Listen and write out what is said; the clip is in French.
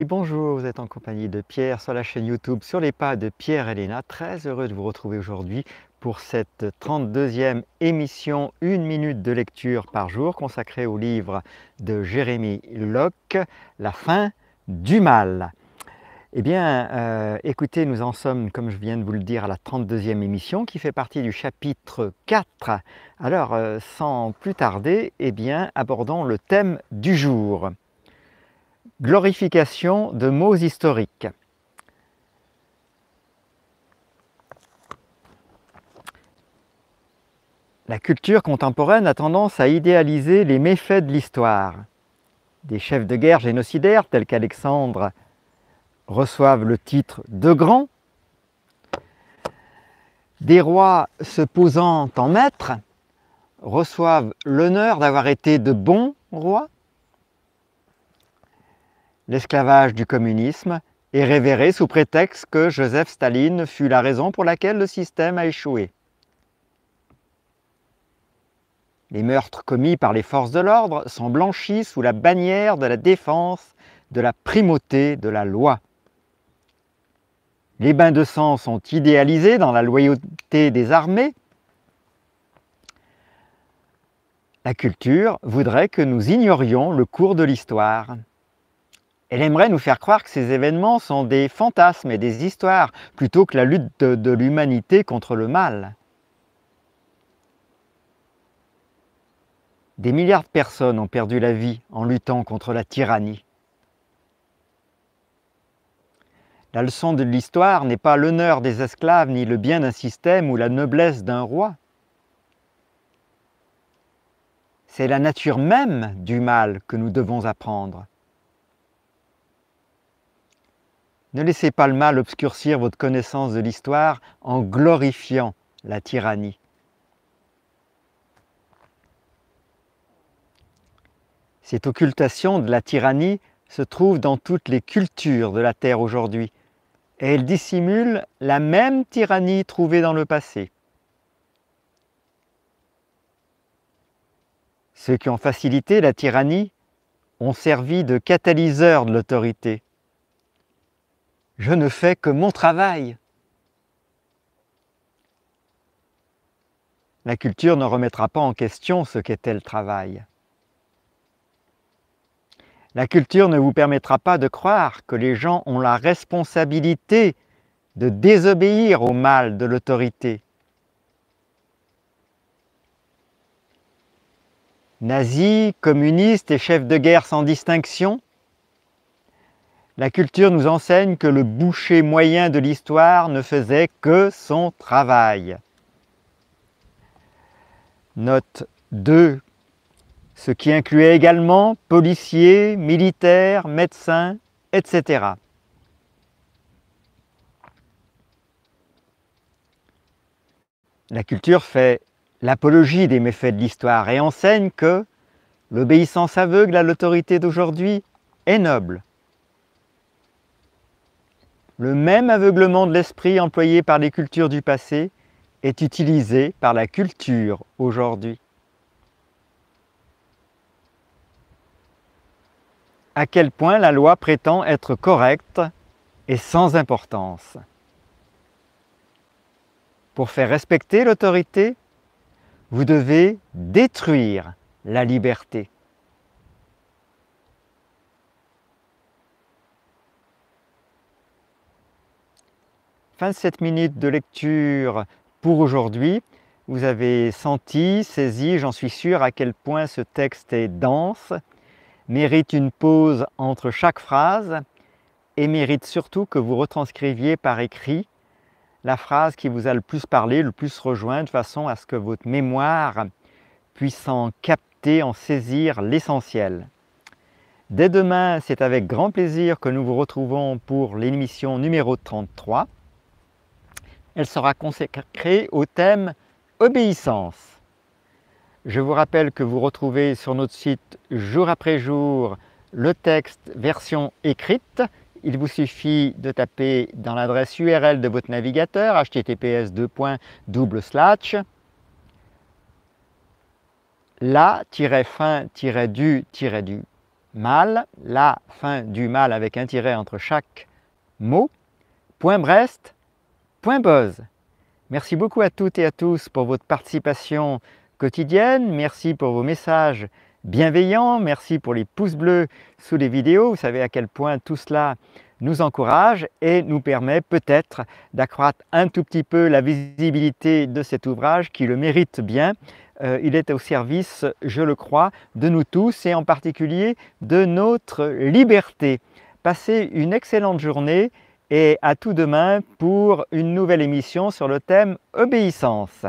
Et bonjour, vous êtes en compagnie de Pierre sur la chaîne YouTube Sur les pas de Pierre et Léna. Très heureux de vous retrouver aujourd'hui pour cette 32e émission, une minute de lecture par jour consacrée au livre de Jérémie Locke, La fin du mal. Eh bien, écoutez, nous en sommes, comme je viens de vous le dire, à la 32e émission qui fait partie du chapitre 4. Alors, sans plus tarder, eh bien, abordons le thème du jour. Glorification de mots historiques. La culture contemporaine a tendance à idéaliser les méfaits de l'histoire. Des chefs de guerre génocidaires tels qu'Alexandre reçoivent le titre de grand. Des rois se posant en maîtres reçoivent l'honneur d'avoir été de bons rois. L'esclavage du communisme est révéré sous prétexte que Joseph Staline fut la raison pour laquelle le système a échoué. Les meurtres commis par les forces de l'ordre sont blanchis sous la bannière de la défense de la primauté de la loi. Les bains de sang sont idéalisés dans la loyauté des armées. La culture voudrait que nous ignorions le cours de l'histoire. Elle aimerait nous faire croire que ces événements sont des fantasmes et des histoires, plutôt que la lutte de l'humanité contre le mal. Des milliards de personnes ont perdu la vie en luttant contre la tyrannie. La leçon de l'histoire n'est pas l'honneur des esclaves, ni le bien d'un système ou la noblesse d'un roi. C'est la nature même du mal que nous devons apprendre. Ne laissez pas le mal obscurcir votre connaissance de l'histoire en glorifiant la tyrannie. Cette occultation de la tyrannie se trouve dans toutes les cultures de la Terre aujourd'hui, et elle dissimule la même tyrannie trouvée dans le passé. Ceux qui ont facilité la tyrannie ont servi de catalyseur de l'autorité. Je ne fais que mon travail. La culture ne remettra pas en question ce qu'était le travail. La culture ne vous permettra pas de croire que les gens ont la responsabilité de désobéir au mal de l'autorité. Nazis, communistes et chefs de guerre sans distinction, la culture nous enseigne que le boucher moyen de l'histoire ne faisait que son travail. Note 2. Ce qui incluait également policiers, militaires, médecins, etc. La culture fait l'apologie des méfaits de l'histoire et enseigne que l'obéissance aveugle à l'autorité d'aujourd'hui est noble. Le même aveuglement de l'esprit employé par les cultures du passé est utilisé par la culture aujourd'hui. À quel point la loi prétend être correcte et sans importance. Pour faire respecter l'autorité, vous devez détruire la liberté. Fin de cette minute de lecture pour aujourd'hui. Vous avez senti, saisi, j'en suis sûr, à quel point ce texte est dense, mérite une pause entre chaque phrase et mérite surtout que vous retranscriviez par écrit la phrase qui vous a le plus parlé, le plus rejoint, de façon à ce que votre mémoire puisse en capter, en saisir l'essentiel. Dès demain, c'est avec grand plaisir que nous vous retrouvons pour l'émission numéro 33. Elle sera consacrée au thème « Obéissance ». Je vous rappelle que vous retrouvez sur notre site jour après jour le texte version écrite. Il vous suffit de taper dans l'adresse URL de votre navigateur https:// la-fin-du-du mal, la fin du mal avec un tiret entre chaque mot, .brest, .buzz. Merci beaucoup à toutes et à tous pour votre participation quotidienne. Merci pour vos messages bienveillants. Merci pour les pouces bleus sous les vidéos. Vous savez à quel point tout cela nous encourage et nous permet peut-être d'accroître un tout petit peu la visibilité de cet ouvrage qui le mérite bien. Il est au service, je le crois, de nous tous et en particulier de notre liberté. Passez une excellente journée et à tout demain pour une nouvelle émission sur le thème obéissance.